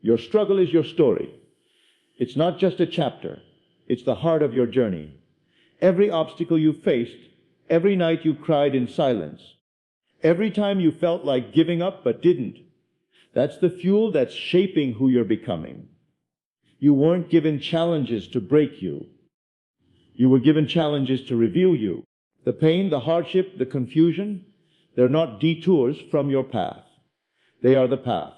Your struggle is your story. It's not just a chapter. It's the heart of your journey. Every obstacle you faced, every night you cried in silence, every time you felt like giving up but didn't, that's the fuel that's shaping who you're becoming. You weren't given challenges to break you. You were given challenges to reveal you. The pain, the hardship, the confusion, they're not detours from your path. They are the path.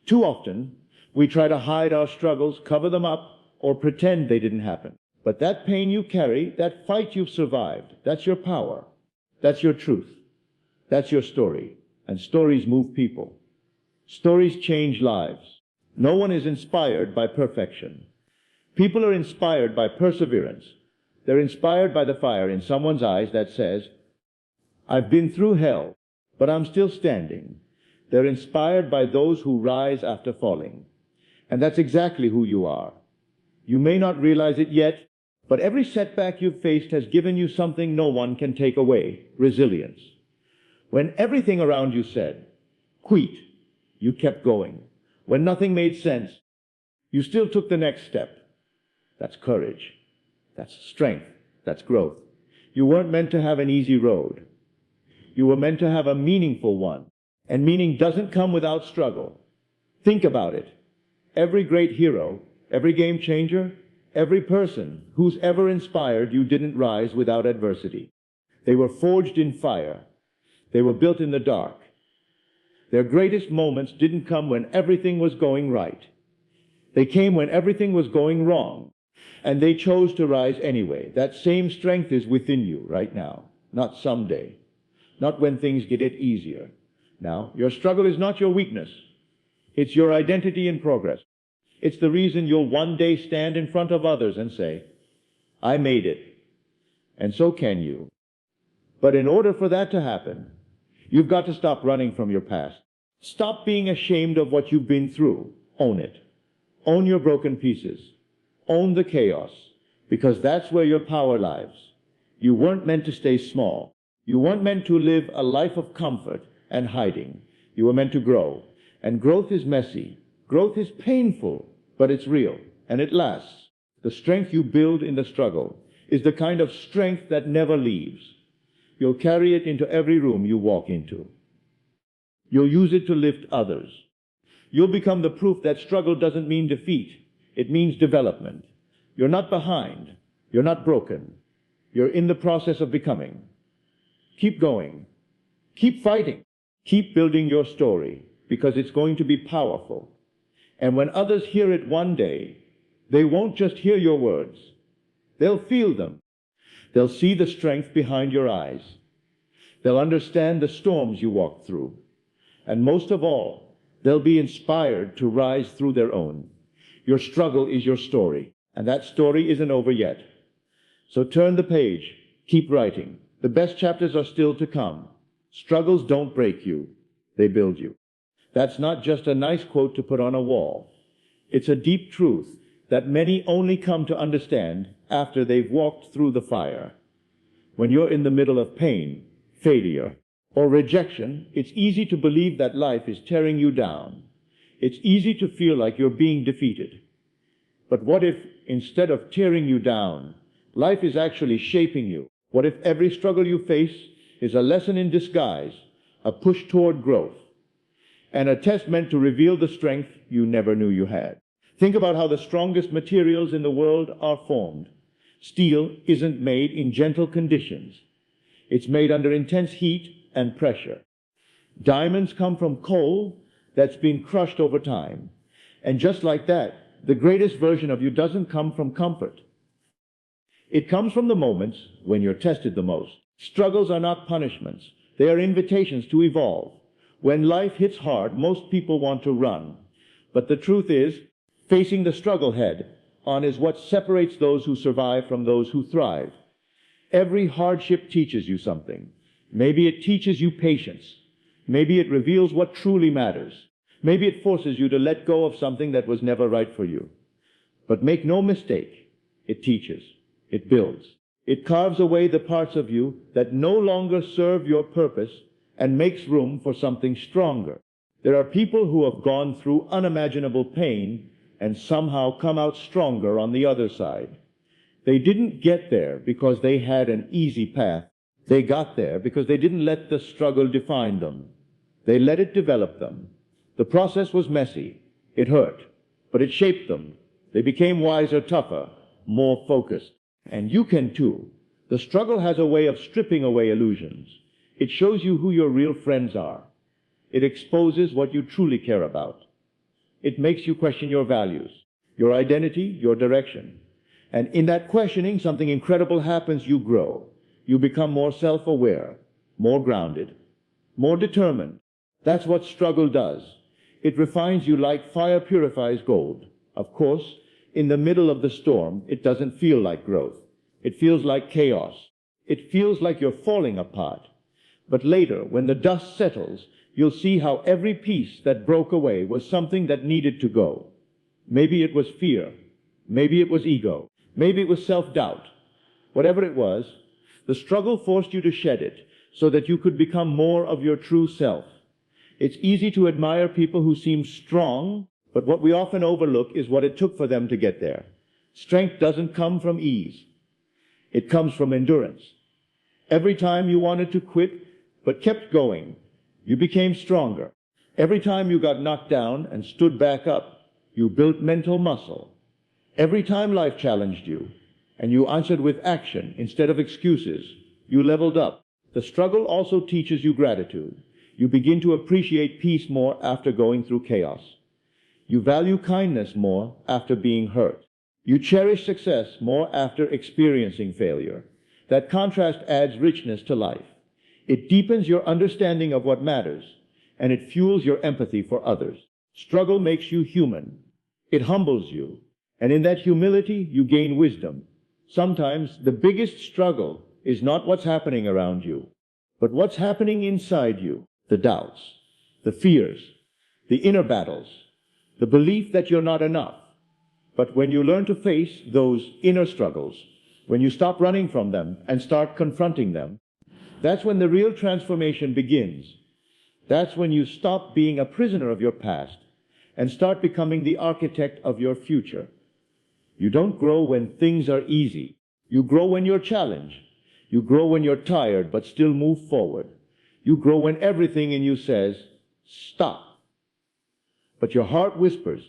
Too often, we try to hide our struggles, cover them up, or pretend they didn't happen. But that pain you carry, that fight you've survived, that's your power. That's your truth. That's your story. And stories move people. Stories change lives. No one is inspired by perfection. People are inspired by perseverance. They're inspired by the fire in someone's eyes that says, I've been through hell, but I'm still standing. They're inspired by those who rise after falling. And that's exactly who you are. You may not realize it yet, but every setback you've faced has given you something no one can take away: resilience. When everything around you said, quit, you kept going. When nothing made sense, you still took the next step. That's courage. That's strength. That's growth. You weren't meant to have an easy road. You were meant to have a meaningful one. And meaning doesn't come without struggle. Think about it. Every great hero, every game changer, every person who's ever inspired you didn't rise without adversity. They were forged in fire. They were built in the dark. Their greatest moments didn't come when everything was going right. They came when everything was going wrong. And they chose to rise anyway. That same strength is within you right now, not someday, not when things get easier. Now, your struggle is not your weakness. It's your identity in progress. It's the reason you'll one day stand in front of others and say, I made it. And so can you. But in order for that to happen, you've got to stop running from your past. Stop being ashamed of what you've been through. Own it. Own your broken pieces. Own the chaos, because that's where your power lies. You weren't meant to stay small. You weren't meant to live a life of comfort and hiding. You were meant to grow. And growth is messy. Growth is painful, but it's real, and it lasts. The strength you build in the struggle is the kind of strength that never leaves. You'll carry it into every room you walk into. You'll use it to lift others. You'll become the proof that struggle doesn't mean defeat. It means development. You're not behind. You're not broken. You're in the process of becoming. Keep going. Keep fighting. Keep building your story, because it's going to be powerful. And when others hear it one day, they won't just hear your words. They'll feel them. They'll see the strength behind your eyes. They'll understand the storms you walked through. And most of all, they'll be inspired to rise through their own. Your struggle is your story, and that story isn't over yet. So turn the page. Keep writing. The best chapters are still to come. Struggles don't break you. They build you. That's not just a nice quote to put on a wall. It's a deep truth that many only come to understand after they've walked through the fire. When you're in the middle of pain, failure, or rejection, it's easy to believe that life is tearing you down. It's easy to feel like you're being defeated. But what if, instead of tearing you down, life is actually shaping you? What if every struggle you face is a lesson in disguise, a push toward growth, and a test meant to reveal the strength you never knew you had? Think about how the strongest materials in the world are formed. Steel isn't made in gentle conditions. It's made under intense heat and pressure. Diamonds come from coal that's been crushed over time. And just like that, the greatest version of you doesn't come from comfort. It comes from the moments when you're tested the most. Struggles are not punishments. They are invitations to evolve. When life hits hard, most people want to run. But the truth is, facing the struggle head on is what separates those who survive from those who thrive. Every hardship teaches you something. Maybe it teaches you patience. Maybe it reveals what truly matters. Maybe it forces you to let go of something that was never right for you. But make no mistake, it teaches. It builds. It carves away the parts of you that no longer serve your purpose and makes room for something stronger. There are people who have gone through unimaginable pain and somehow come out stronger on the other side. They didn't get there because they had an easy path. They got there because they didn't let the struggle define them. They let it develop them. The process was messy. It hurt, but it shaped them. They became wiser, tougher, more focused. And you can too. The struggle has a way of stripping away illusions. It shows you who your real friends are. It exposes what you truly care about. It makes you question your values, your identity, your direction. And in that questioning, something incredible happens. You grow. You become more self-aware, more grounded, more determined. That's what struggle does. It refines you like fire purifies gold. Of course, in the middle of the storm, it doesn't feel like growth. It feels like chaos. It feels like you're falling apart. But later, when the dust settles, you'll see how every piece that broke away was something that needed to go. Maybe it was fear. Maybe it was ego. Maybe it was self-doubt. Whatever it was, the struggle forced you to shed it so that you could become more of your true self. It's easy to admire people who seem strong, but what we often overlook is what it took for them to get there. Strength doesn't come from ease. It comes from endurance. Every time you wanted to quit, but kept going, you became stronger. Every time you got knocked down and stood back up, you built mental muscle. Every time life challenged you, and you answered with action instead of excuses, you leveled up. The struggle also teaches you gratitude. You begin to appreciate peace more after going through chaos. You value kindness more after being hurt. You cherish success more after experiencing failure. That contrast adds richness to life. It deepens your understanding of what matters, and it fuels your empathy for others. Struggle makes you human. It humbles you, and in that humility, you gain wisdom. Sometimes the biggest struggle is not what's happening around you, but what's happening inside you. The doubts, the fears, the inner battles, the belief that you're not enough. But when you learn to face those inner struggles, when you stop running from them and start confronting them, that's when the real transformation begins. That's when you stop being a prisoner of your past and start becoming the architect of your future. You don't grow when things are easy. You grow when you're challenged. You grow when you're tired but still move forward. You grow when everything in you says, stop. But your heart whispers,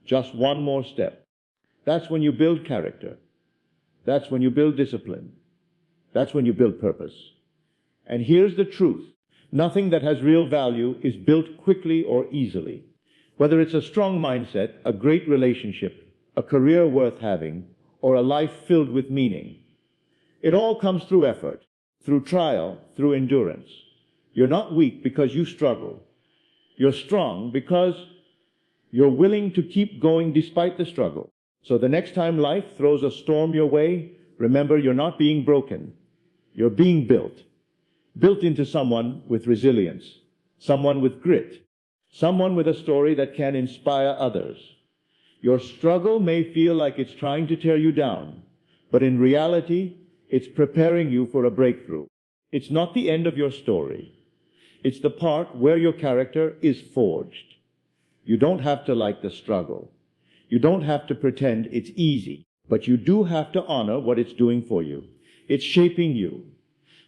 just one more step. That's when you build character. That's when you build discipline. That's when you build purpose. And here's the truth. Nothing that has real value is built quickly or easily. Whether it's a strong mindset, a great relationship, a career worth having, or a life filled with meaning. It all comes through effort, through trial, through endurance. You're not weak because you struggle. You're strong because you're willing to keep going despite the struggle. So the next time life throws a storm your way, remember you're not being broken. You're being built. Built into someone with resilience, someone with grit, someone with a story that can inspire others. Your struggle may feel like it's trying to tear you down, but in reality, it's preparing you for a breakthrough. It's not the end of your story. It's the part where your character is forged. You don't have to like the struggle. You don't have to pretend it's easy, but you do have to honor what it's doing for you. It's shaping you,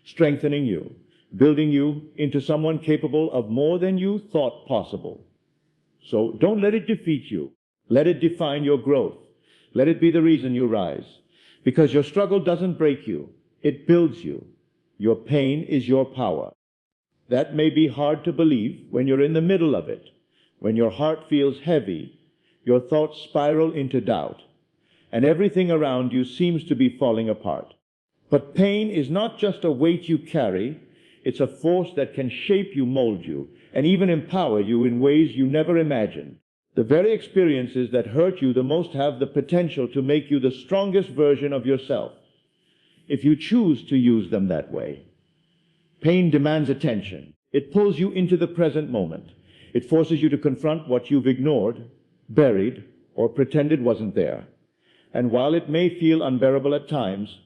strengthening you, building you into someone capable of more than you thought possible. So don't let it defeat you. Let it define your growth. Let it be the reason you rise. Because your struggle doesn't break you. It builds you. Your pain is your power. That may be hard to believe when you're in the middle of it, when your heart feels heavy, your thoughts spiral into doubt, and everything around you seems to be falling apart. But pain is not just a weight you carry, it's a force that can shape you, mold you, and even empower you in ways you never imagined. The very experiences that hurt you the most have the potential to make you the strongest version of yourself, if you choose to use them that way. Pain demands attention. It pulls you into the present moment. It forces you to confront what you've ignored, buried, or pretended wasn't there. And while it may feel unbearable at times,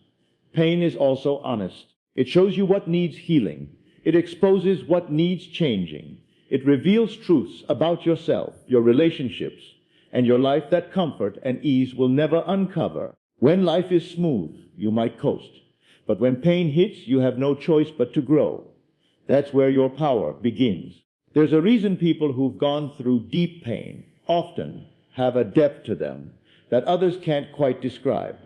pain is also honest. It shows you what needs healing. It exposes what needs changing. It reveals truths about yourself, your relationships, and your life that comfort and ease will never uncover. When life is smooth, you might coast. But when pain hits, you have no choice but to grow. That's where your power begins. There's a reason people who've gone through deep pain often have a depth to them that others can't quite describe.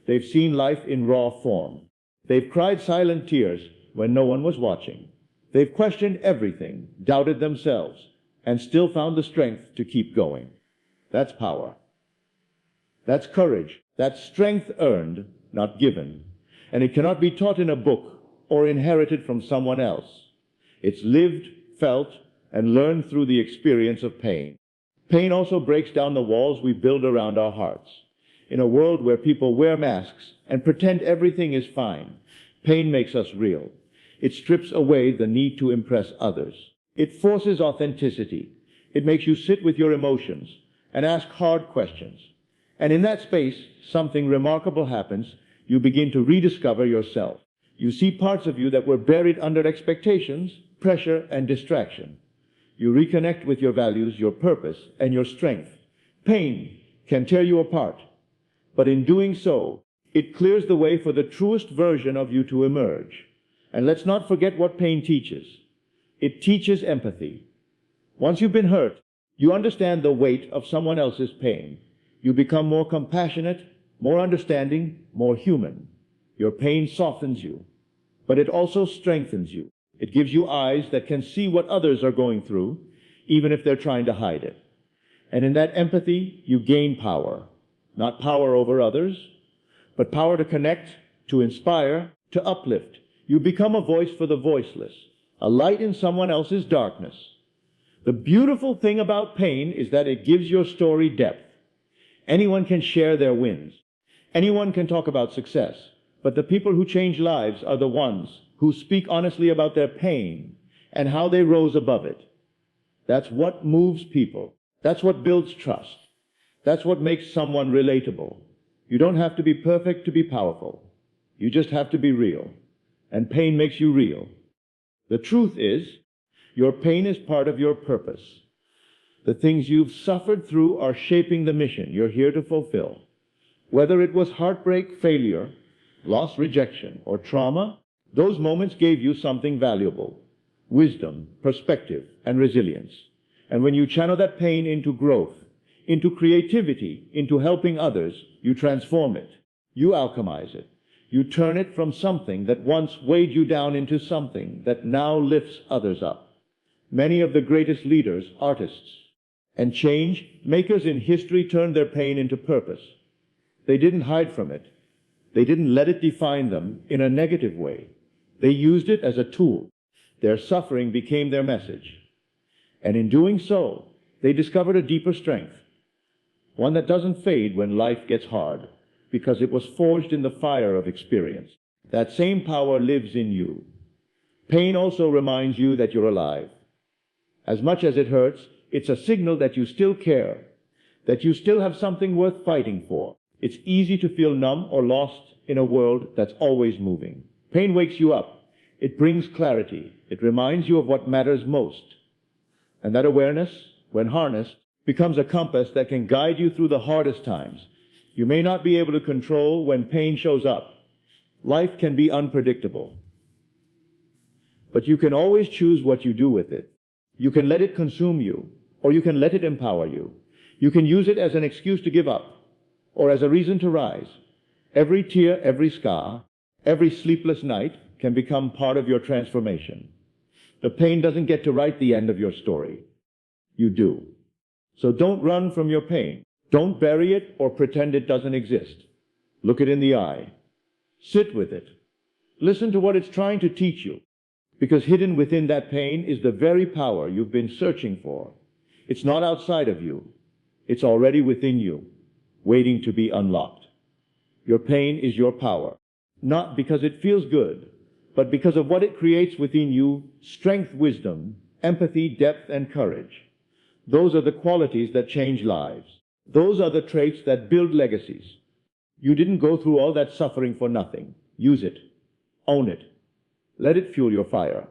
They've seen life in raw form. They've cried silent tears when no one was watching. They've questioned everything, doubted themselves, and still found the strength to keep going. That's power. That's courage. That's strength earned, not given. And it cannot be taught in a book or inherited from someone else. It's lived, felt, and learned through the experience of pain. Pain also breaks down the walls we build around our hearts. In a world where people wear masks and pretend everything is fine, pain makes us real. It strips away the need to impress others. It forces authenticity. It makes you sit with your emotions and ask hard questions. And in that space, something remarkable happens. You begin to rediscover yourself. You see parts of you that were buried under expectations, pressure, and distraction. You reconnect with your values, your purpose, and your strength. Pain can tear you apart, but in doing so, it clears the way for the truest version of you to emerge. And let's not forget what pain teaches. It teaches empathy. Once you've been hurt, you understand the weight of someone else's pain. You become more compassionate, more understanding, more human. Your pain softens you, but it also strengthens you. It gives you eyes that can see what others are going through, even if they're trying to hide it. And in that empathy, you gain power. Not power over others, but power to connect, to inspire, to uplift. You become a voice for the voiceless, a light in someone else's darkness. The beautiful thing about pain is that it gives your story depth. Anyone can share their wins. Anyone can talk about success. But the people who change lives are the ones who speak honestly about their pain and how they rose above it. That's what moves people. That's what builds trust. That's what makes someone relatable. You don't have to be perfect to be powerful. You just have to be real. And pain makes you real. The truth is, your pain is part of your purpose. The things you've suffered through are shaping the mission you're here to fulfill. Whether it was heartbreak, failure, loss, rejection, or trauma, those moments gave you something valuable: wisdom, perspective, and resilience. And when you channel that pain into growth, into creativity, into helping others, you transform it. You alchemize it. You turn it from something that once weighed you down into something that now lifts others up. Many of the greatest leaders, artists, and change makers in history turned their pain into purpose. They didn't hide from it. They didn't let it define them in a negative way. They used it as a tool. Their suffering became their message. And in doing so, they discovered a deeper strength, one that doesn't fade when life gets hard, because it was forged in the fire of experience. That same power lives in you. Pain also reminds you that you're alive. As much as it hurts, it's a signal that you still care, that you still have something worth fighting for. It's easy to feel numb or lost in a world that's always moving. Pain wakes you up. It brings clarity. It reminds you of what matters most. And that awareness, when harnessed, becomes a compass that can guide you through the hardest times. You may not be able to control when pain shows up. Life can be unpredictable. But you can always choose what you do with it. You can let it consume you, or you can let it empower you. You can use it as an excuse to give up, or as a reason to rise. Every tear, every scar, every sleepless night can become part of your transformation. The pain doesn't get to write the end of your story. You do. So don't run from your pain. Don't bury it or pretend it doesn't exist. Look it in the eye. Sit with it. Listen to what it's trying to teach you, because hidden within that pain is the very power you've been searching for. It's not outside of you. It's already within you, waiting to be unlocked. Your pain is your power, not because it feels good, but because of what it creates within you: strength, wisdom, empathy, depth, and courage. Those are the qualities that change lives. Those are the traits that build legacies. You didn't go through all that suffering for nothing. Use it. Own it. Let it fuel your fire.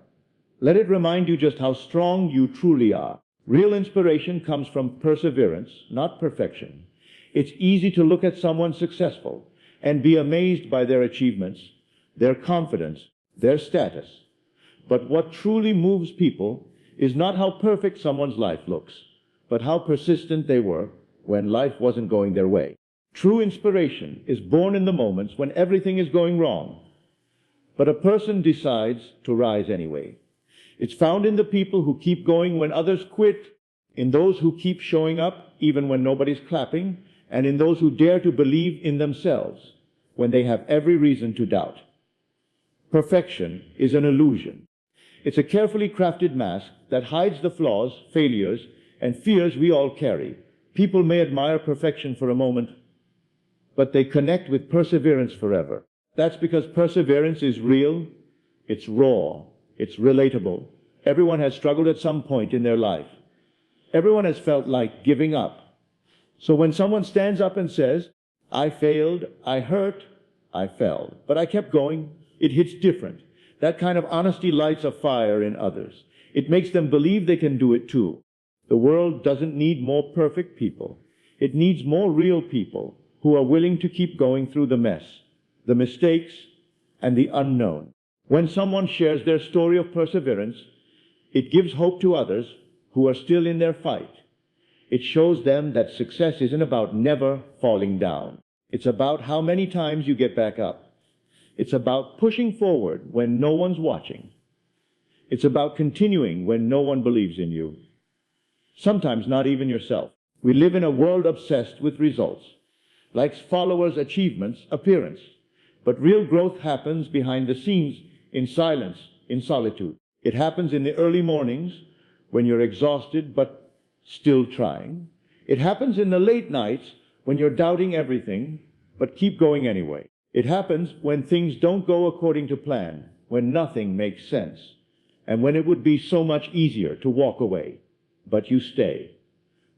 Let it remind you just how strong you truly are. Real inspiration comes from perseverance, not perfection. It's easy to look at someone successful and be amazed by their achievements, their confidence, their status. But what truly moves people is not how perfect someone's life looks, but how persistent they were when life wasn't going their way. True inspiration is born in the moments when everything is going wrong, but a person decides to rise anyway. It's found in the people who keep going when others quit, in those who keep showing up even when nobody's clapping, and in those who dare to believe in themselves when they have every reason to doubt. Perfection is an illusion. It's a carefully crafted mask that hides the flaws, failures, and fears we all carry. People may admire perfection for a moment, but they connect with perseverance forever. That's because perseverance is real, it's raw, it's relatable. Everyone has struggled at some point in their life. Everyone has felt like giving up. So when someone stands up and says, "I failed, I hurt, I fell, but I kept going," it hits different. That kind of honesty lights a fire in others. It makes them believe they can do it too. The world doesn't need more perfect people. It needs more real people who are willing to keep going through the mess, the mistakes, and the unknown. When someone shares their story of perseverance, it gives hope to others who are still in their fight. It shows them that success isn't about never falling down. It's about how many times you get back up. It's about pushing forward when no one's watching. It's about continuing when no one believes in you. Sometimes not even yourself. We live in a world obsessed with results, likes, followers, achievements, appearance. But real growth happens behind the scenes, in silence, in solitude. It happens in the early mornings when you're exhausted but still trying. It happens in the late nights when you're doubting everything but keep going anyway. It happens when things don't go according to plan, when nothing makes sense, and when it would be so much easier to walk away, but you stay.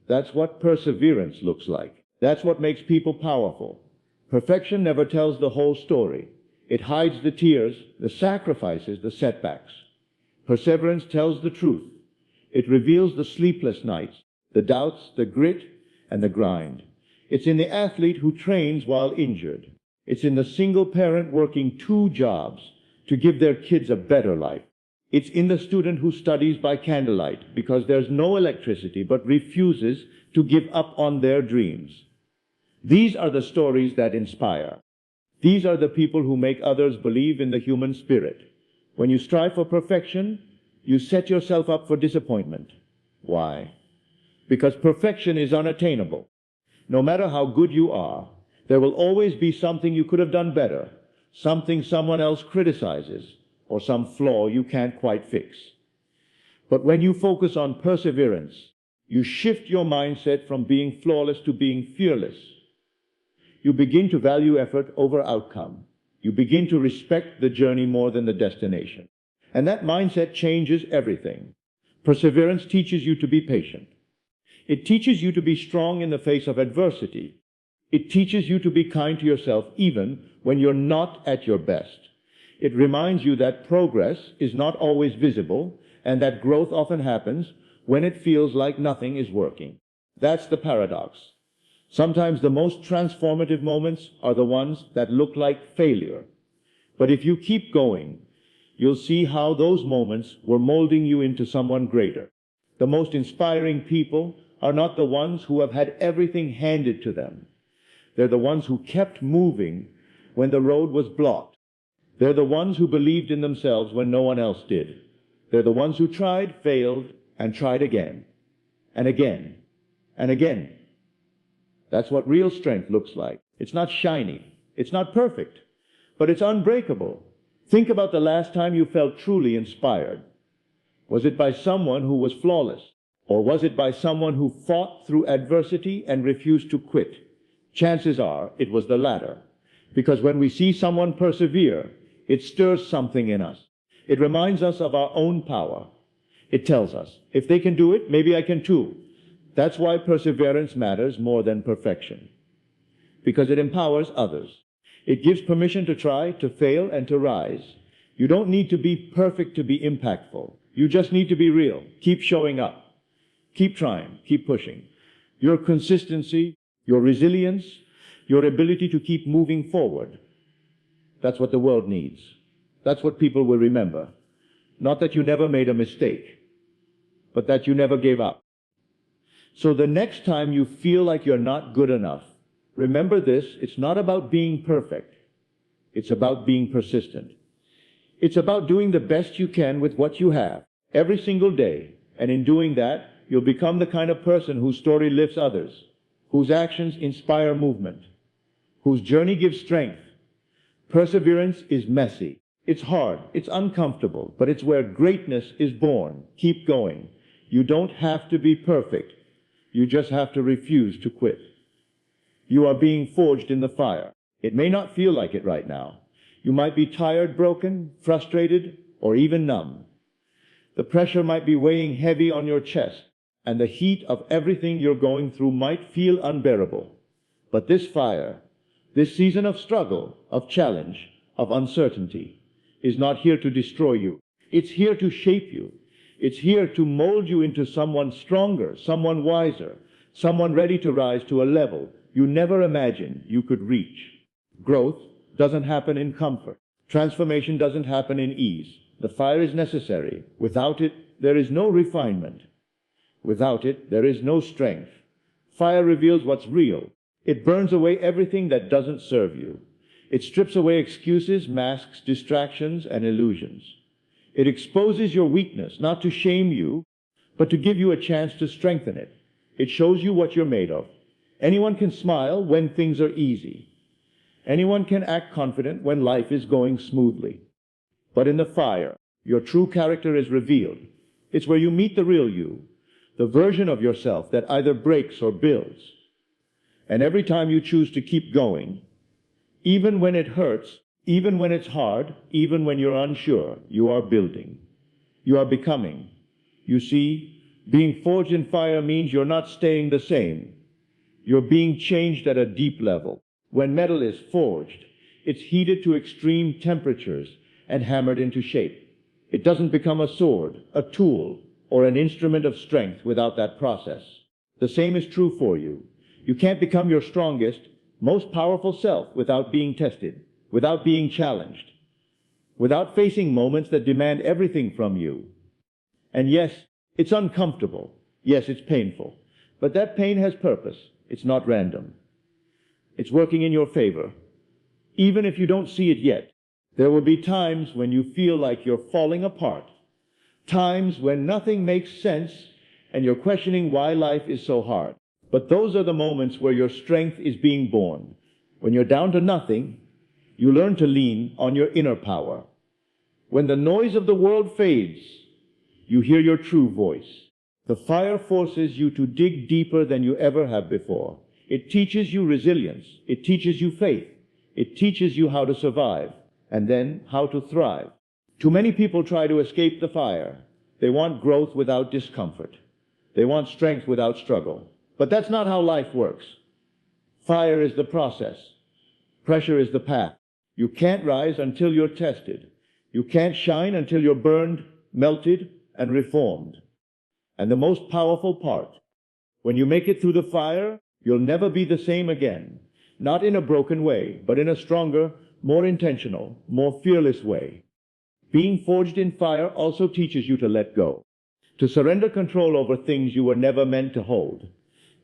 That's what perseverance looks like. That's what makes people powerful. Perfection never tells the whole story. It hides the tears, the sacrifices, the setbacks. Perseverance tells the truth. It reveals the sleepless nights, the doubts, the grit, and the grind. It's in the athlete who trains while injured. It's in the single parent working 2 jobs to give their kids a better life. It's in the student who studies by candlelight because there's no electricity but refuses to give up on their dreams. These are the stories that inspire. These are the people who make others believe in the human spirit. When you strive for perfection, you set yourself up for disappointment. Why? Because perfection is unattainable. No matter how good you are, there will always be something you could have done better, something someone else criticizes, or some flaw you can't quite fix. But when you focus on perseverance, you shift your mindset from being flawless to being fearless. You begin to value effort over outcome. You begin to respect the journey more than the destination. And that mindset changes everything. Perseverance teaches you to be patient. It teaches you to be strong in the face of adversity. It teaches you to be kind to yourself even when you're not at your best. It reminds you that progress is not always visible and that growth often happens when it feels like nothing is working. That's the paradox. Sometimes the most transformative moments are the ones that look like failure. But if you keep going, you'll see how those moments were molding you into someone greater. The most inspiring people are not the ones who have had everything handed to them. They're the ones who kept moving when the road was blocked. They're the ones who believed in themselves when no one else did. They're the ones who tried, failed, and tried again, and again, and again. That's what real strength looks like. It's not shiny. It's not perfect, but it's unbreakable. Think about the last time you felt truly inspired. Was it by someone who was flawless? Or was it by someone who fought through adversity and refused to quit? Chances are it was the latter. Because when we see someone persevere, it stirs something in us. It reminds us of our own power. It tells us, if they can do it, maybe I can too. That's why perseverance matters more than perfection. Because it empowers others. It gives permission to try, to fail, and to rise. You don't need to be perfect to be impactful. You just need to be real. Keep showing up. Keep trying. Keep pushing. Your consistency, your resilience, your ability to keep moving forward. That's what the world needs. That's what people will remember. Not that you never made a mistake, but that you never gave up. So the next time you feel like you're not good enough, remember this: it's not about being perfect. It's about being persistent. It's about doing the best you can with what you have every single day. And in doing that, you'll become the kind of person whose story lifts others, whose actions inspire movement, whose journey gives strength. Perseverance is messy. It's hard. It's uncomfortable. But it's where greatness is born. Keep going. You don't have to be perfect. You just have to refuse to quit. You are being forged in the fire. It may not feel like it right now. You might be tired, broken, frustrated, or even numb. The pressure might be weighing heavy on your chest, and the heat of everything you're going through might feel unbearable. But this fire, this season of struggle, of challenge, of uncertainty, is not here to destroy you. It's here to shape you. It's here to mold you into someone stronger, someone wiser, someone ready to rise to a level you never imagined you could reach. Growth doesn't happen in comfort. Transformation doesn't happen in ease. The fire is necessary. Without it, there is no refinement. Without it, there is no strength. Fire reveals what's real. It burns away everything that doesn't serve you. It strips away excuses, masks, distractions, and illusions. It exposes your weakness, not to shame you, but to give you a chance to strengthen it. It shows you what you're made of. Anyone can smile when things are easy. Anyone can act confident when life is going smoothly. But in the fire, your true character is revealed. It's where you meet the real you, the version of yourself that either breaks or builds. And every time you choose to keep going, even when it hurts, even when it's hard, even when you're unsure, you are building. You are becoming. You see, being forged in fire means you're not staying the same. You're being changed at a deep level. When metal is forged, it's heated to extreme temperatures and hammered into shape. It doesn't become a sword, a tool, or an instrument of strength without that process. The same is true for you. You can't become your strongest, most powerful self without being tested, without being challenged, without facing moments that demand everything from you. And yes, it's uncomfortable. Yes, it's painful. But that pain has purpose. It's not random. It's working in your favor. Even if you don't see it yet, there will be times when you feel like you're falling apart. Times when nothing makes sense and you're questioning why life is so hard. But those are the moments where your strength is being born. When you're down to nothing, you learn to lean on your inner power. When the noise of the world fades, you hear your true voice. The fire forces you to dig deeper than you ever have before. It teaches you resilience. It teaches you faith. It teaches you how to survive, and then how to thrive. Too many people try to escape the fire. They want growth without discomfort. They want strength without struggle. But that's not how life works. Fire is the process. Pressure is the path. You can't rise until you're tested. You can't shine until you're burned, melted, and reformed. And the most powerful part, when you make it through the fire, you'll never be the same again. Not in a broken way, but in a stronger, more intentional, more fearless way. Being forged in fire also teaches you to let go, to surrender control over things you were never meant to hold.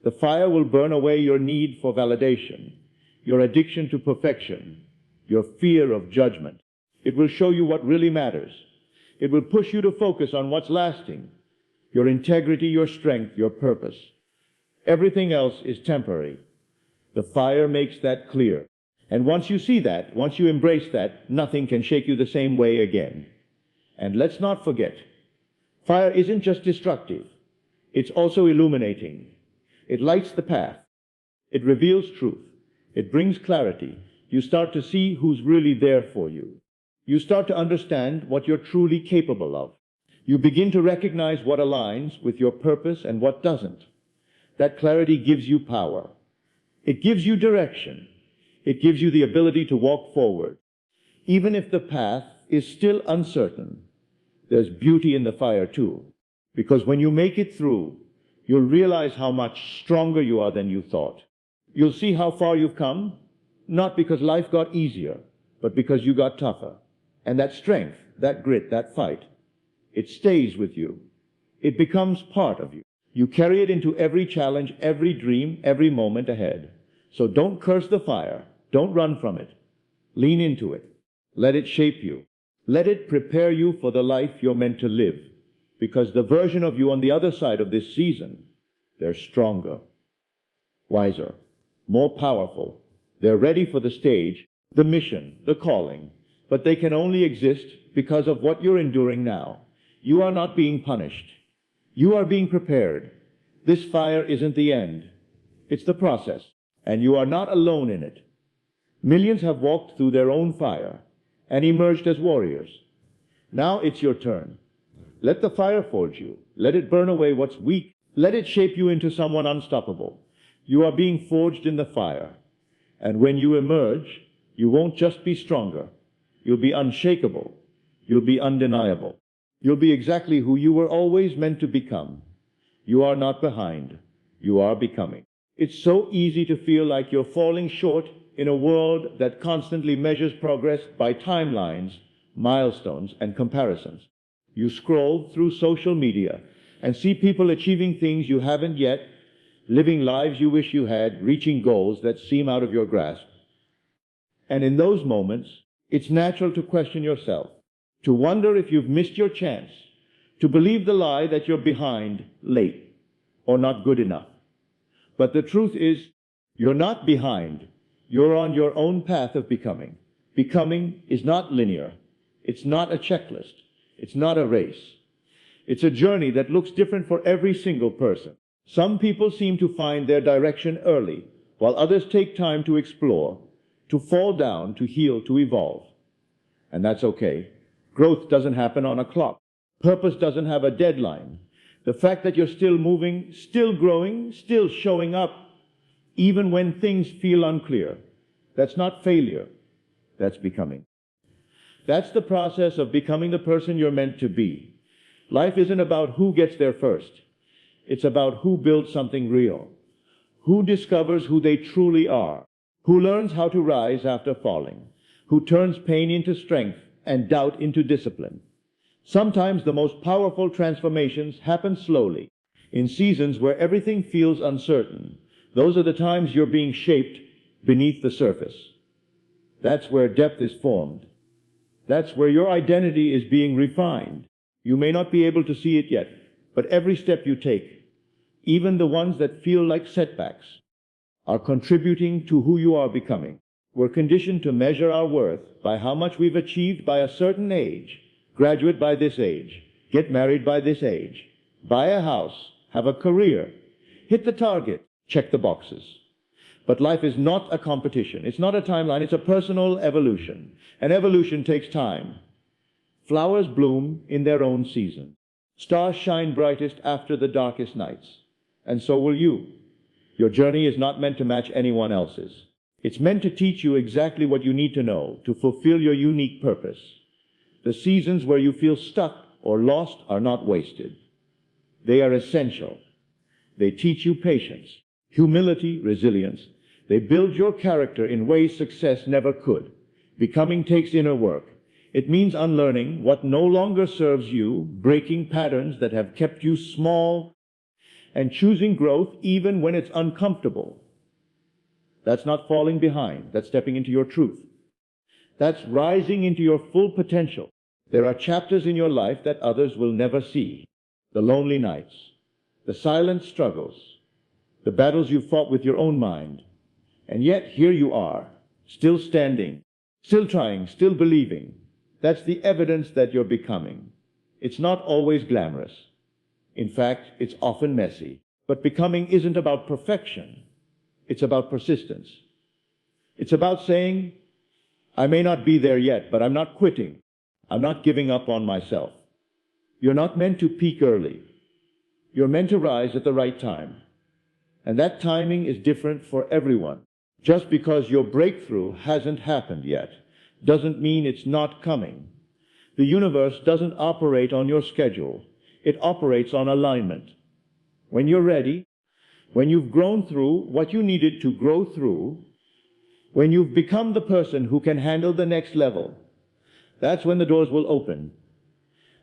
The fire will burn away your need for validation, your addiction to perfection, your fear of judgment. It will show you what really matters. It will push you to focus on what's lasting, your integrity, your strength, your purpose. Everything else is temporary. The fire makes that clear. And once you see that, once you embrace that, nothing can shake you the same way again. And let's not forget, fire isn't just destructive. It's also illuminating. It lights the path. It reveals truth. It brings clarity. You start to see who's really there for you. You start to understand what you're truly capable of. You begin to recognize what aligns with your purpose and what doesn't. That clarity gives you power. It gives you direction. It gives you the ability to walk forward, even if the path is still uncertain. there's beauty in the fire too. Because when you make it through, you'll realize how much stronger you are than you thought. You'll see how far you've come, not because life got easier, but because you got tougher. And that strength, that grit, that fight, it stays with you. It becomes part of you. You carry it into every challenge, every dream, every moment ahead. So don't curse the fire. Don't run from it. Lean into it. Let it shape you. Let it prepare you for the life you're meant to live. Because the version of you on the other side of this season, they're stronger, wiser, more powerful. They're ready for the stage, the mission, the calling. But they can only exist because of what you're enduring now. You are not being punished. You are being prepared. This fire isn't the end. It's the process. And you are not alone in it. Millions have walked through their own fire and emerged as warriors. Now it's your turn. Let the fire forge you. Let it burn away what's weak. Let it shape you into someone unstoppable. You are being forged in the fire. And when you emerge, you won't just be stronger. You'll be unshakable. You'll be undeniable. You'll be exactly who you were always meant to become. You are not behind. You are becoming. It's so easy to feel like you're falling short in a world that constantly measures progress by timelines, milestones, and comparisons. You scroll through social media and see people achieving things you haven't yet, living lives you wish you had, reaching goals that seem out of your grasp. And in those moments, it's natural to question yourself, to wonder if you've missed your chance, to believe the lie that you're behind, late, or not good enough. But the truth is, you're not behind. You're on your own path of becoming. Becoming is not linear. It's not a checklist. It's not a race. It's a journey that looks different for every single person. Some people seem to find their direction early, while others take time to explore, to fall down, to heal, to evolve. And that's okay. Growth doesn't happen on a clock. Purpose doesn't have a deadline. The fact that you're still moving, still growing, still showing up, even when things feel unclear, that's not failure. That's becoming. That's the process of becoming the person you're meant to be. Life isn't about who gets there first. It's about who builds something real, who discovers who they truly are, who learns how to rise after falling, who turns pain into strength and doubt into discipline. Sometimes the most powerful transformations happen slowly, in seasons where everything feels uncertain. Those are the times you're being shaped beneath the surface. That's where depth is formed. That's where your identity is being refined. You may not be able to see it yet, but every step you take, even the ones that feel like setbacks, are contributing to who you are becoming. We're conditioned to measure our worth by how much we've achieved by a certain age, graduate by this age, get married by this age, buy a house, have a career, hit the target, check the boxes. But life is not a competition. It's not a timeline. It's a personal evolution. And evolution takes time. Flowers bloom in their own season. Stars shine brightest after the darkest nights. And so will you. Your journey is not meant to match anyone else's. It's meant to teach you exactly what you need to know to fulfill your unique purpose. The seasons where you feel stuck or lost are not wasted. They are essential. They teach you patience, humility, resilience. They build your character in ways success never could. Becoming takes inner work. It means unlearning what no longer serves you, breaking patterns that have kept you small, and choosing growth even when it's uncomfortable. That's not falling behind. That's stepping into your truth. That's rising into your full potential. There are chapters in your life that others will never see. The lonely nights, the silent struggles, the battles you fought with your own mind. And yet here you are, still standing, still trying, still believing. That's the evidence that you're becoming. It's not always glamorous. In fact, it's often messy. But becoming isn't about perfection. It's about persistence. It's about saying, I may not be there yet, but I'm not quitting. I'm not giving up on myself. You're not meant to peak early. You're meant to rise at the right time. And that timing is different for everyone. Just because your breakthrough hasn't happened yet doesn't mean it's not coming. The universe doesn't operate on your schedule. It operates on alignment. When you're ready, when you've grown through what you needed to grow through, when you've become the person who can handle the next level, that's when the doors will open.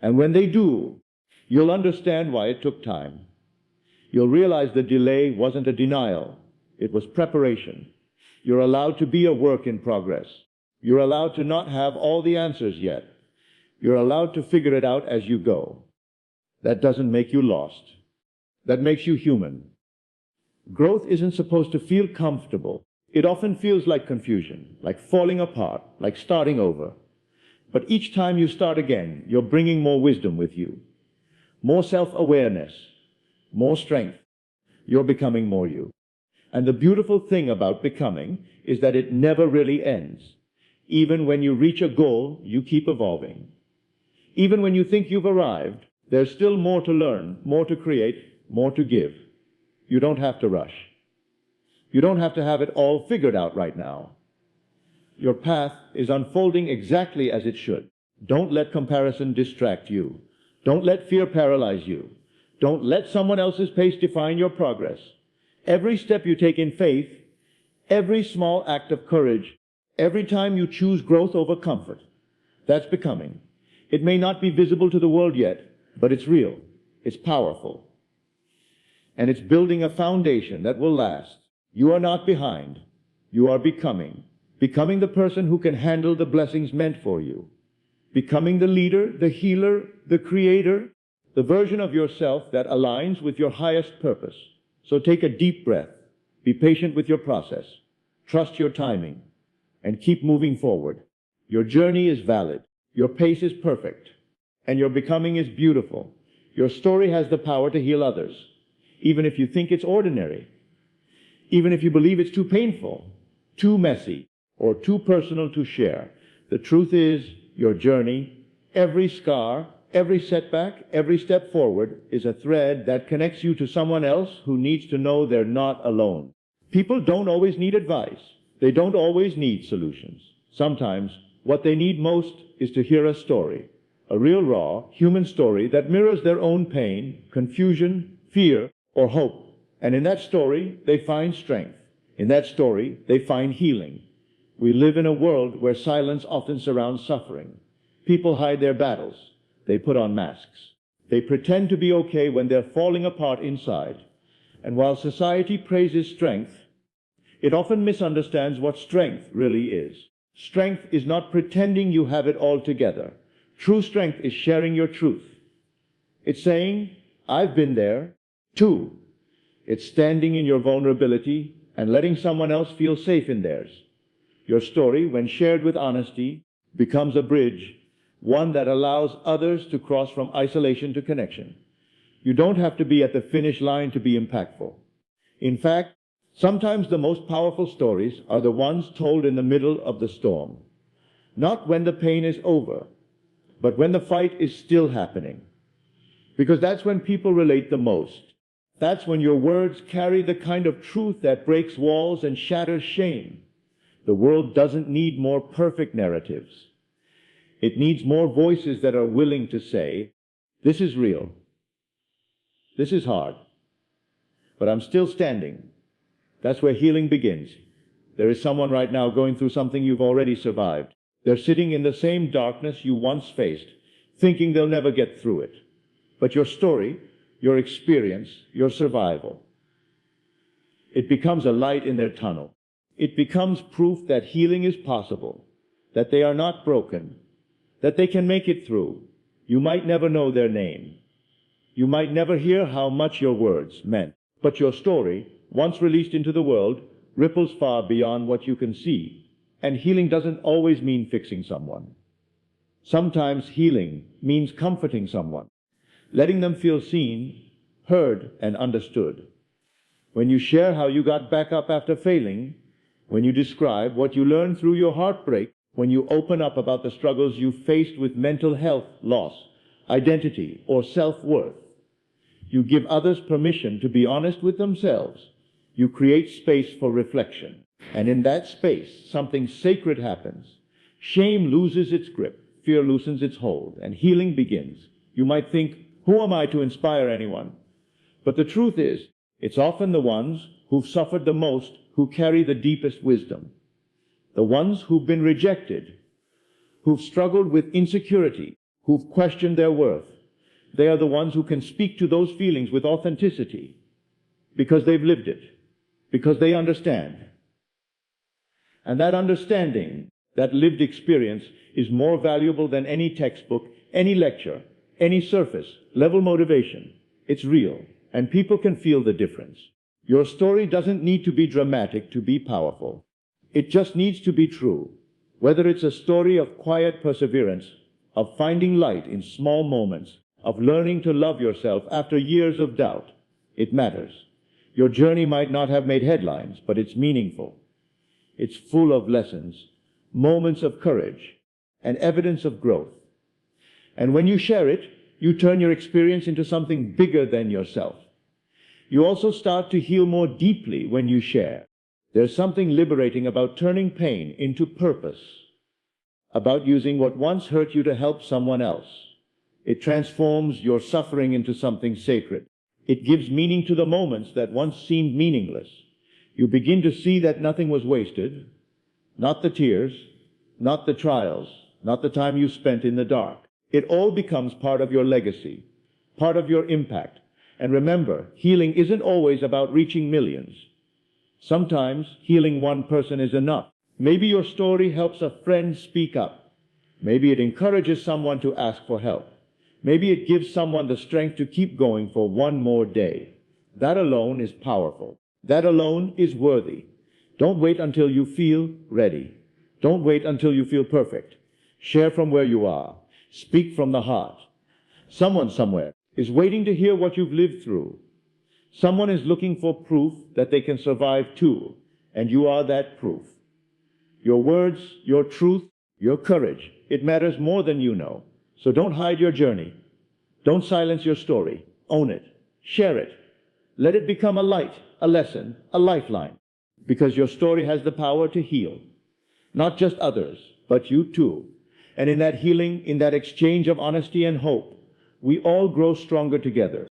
And when they do, you'll understand why it took time. You'll realize the delay wasn't a denial. It was preparation. You're allowed to be a work in progress. You're allowed to not have all the answers yet. You're allowed to figure it out as you go. That doesn't make you lost. That makes you human. Growth isn't supposed to feel comfortable. It often feels like confusion, like falling apart, like starting over. But each time you start again, you're bringing more wisdom with you, more self-awareness, more strength. You're becoming more you. And the beautiful thing about becoming is that it never really ends. Even when you reach a goal, you keep evolving. Even when you think you've arrived, there's still more to learn, more to create, more to give. You don't have to rush. You don't have to have it all figured out right now. Your path is unfolding exactly as it should. Don't let comparison distract you. Don't let fear paralyze you. Don't let someone else's pace define your progress. Every step you take in faith, every small act of courage, every time you choose growth over comfort, that's becoming. It may not be visible to the world yet, but it's real, it's powerful, and it's building a foundation that will last. You are not behind. You are becoming. Becoming the person who can handle the blessings meant for you. Becoming the leader, the healer, the creator, the version of yourself that aligns with your highest purpose. So take a deep breath. Be patient with your process. Trust your timing, and keep moving forward. Your journey is valid. Your pace is perfect, and your becoming is beautiful. Your story has the power to heal others, even if you think it's ordinary, even if you believe it's too painful, too messy, or too personal to share. The truth is, your journey, every scar, every setback, every step forward is a thread that connects you to someone else who needs to know they're not alone. People don't always need advice. They don't always need solutions. Sometimes what they need most is to hear a story, a real raw human story that mirrors their own pain, confusion, fear, or hope. And in that story, they find strength. In that story, they find healing. We live in a world where silence often surrounds suffering. People hide their battles. They put on masks. They pretend to be okay when they're falling apart inside. And while society praises strength, it often misunderstands what strength really is. Strength is not pretending you have it all together. True strength is sharing your truth. It's saying, I've been there, too. It's standing in your vulnerability and letting someone else feel safe in theirs. Your story, when shared with honesty, becomes a bridge, one that allows others to cross from isolation to connection. You don't have to be at the finish line to be impactful. In fact, sometimes the most powerful stories are the ones told in the middle of the storm. Not when the pain is over, but when the fight is still happening. Because that's when people relate the most. That's when your words carry the kind of truth that breaks walls and shatters shame. The world doesn't need more perfect narratives. It needs more voices that are willing to say, this is real. This is hard. But I'm still standing. That's where healing begins. There is someone right now going through something you've already survived. They're sitting in the same darkness you once faced, thinking they'll never get through it. But your story, your experience, your survival, it becomes a light in their tunnel. It becomes proof that healing is possible, that they are not broken, that they can make it through. You might never know their name. You might never hear how much your words meant. But your story, once released into the world, ripples far beyond what you can see. And healing doesn't always mean fixing someone. Sometimes healing means comforting someone, letting them feel seen, heard, and understood. When you share how you got back up after failing, when you describe what you learned through your heartbreak, when you open up about the struggles you faced with mental health loss, identity, or self-worth, you give others permission to be honest with themselves. You create space for reflection. And in that space, something sacred happens. Shame loses its grip. fear loosens its hold and healing begins. You might think, who am I to inspire anyone? But the truth is, it's often the ones who've suffered the most who carry the deepest wisdom. The ones who've been rejected, who've struggled with insecurity, who've questioned their worth. They are the ones who can speak to those feelings with authenticity because they've lived it, because they understand. And that understanding, that lived experience, is more valuable than any textbook, any lecture, any surface-level motivation. It's real, and people can feel the difference. Your story doesn't need to be dramatic to be powerful. It just needs to be true. Whether it's a story of quiet perseverance, of finding light in small moments, of learning to love yourself after years of doubt, it matters. Your journey might not have made headlines, but it's meaningful. It's full of lessons, moments of courage, and evidence of growth. And when you share it, you turn your experience into something bigger than yourself. You also start to heal more deeply when you share. There's something liberating about turning pain into purpose, about using what once hurt you to help someone else. It transforms your suffering into something sacred. It gives meaning to the moments that once seemed meaningless. You begin to see that nothing was wasted, not the tears, not the trials, not the time you spent in the dark. It all becomes part of your legacy, part of your impact. And remember, healing isn't always about reaching millions. Sometimes healing one person is enough. Maybe your story helps a friend speak up. Maybe it encourages someone to ask for help. Maybe it gives someone the strength to keep going for one more day. That alone is powerful. That alone is worthy. Don't wait until you feel ready. Don't wait until you feel perfect. Share from where you are. Speak from the heart. Someone somewhere is waiting to hear what you've lived through. Someone is looking for proof that they can survive too, and you are that proof. Your words, your truth, your courage, it matters more than you know. So don't hide your journey. Don't silence your story. Own it. Share it. Let it become a light, a lesson, a lifeline. Because your story has the power to heal. Not just others, but you too. And in that healing, in that exchange of honesty and hope, we all grow stronger together.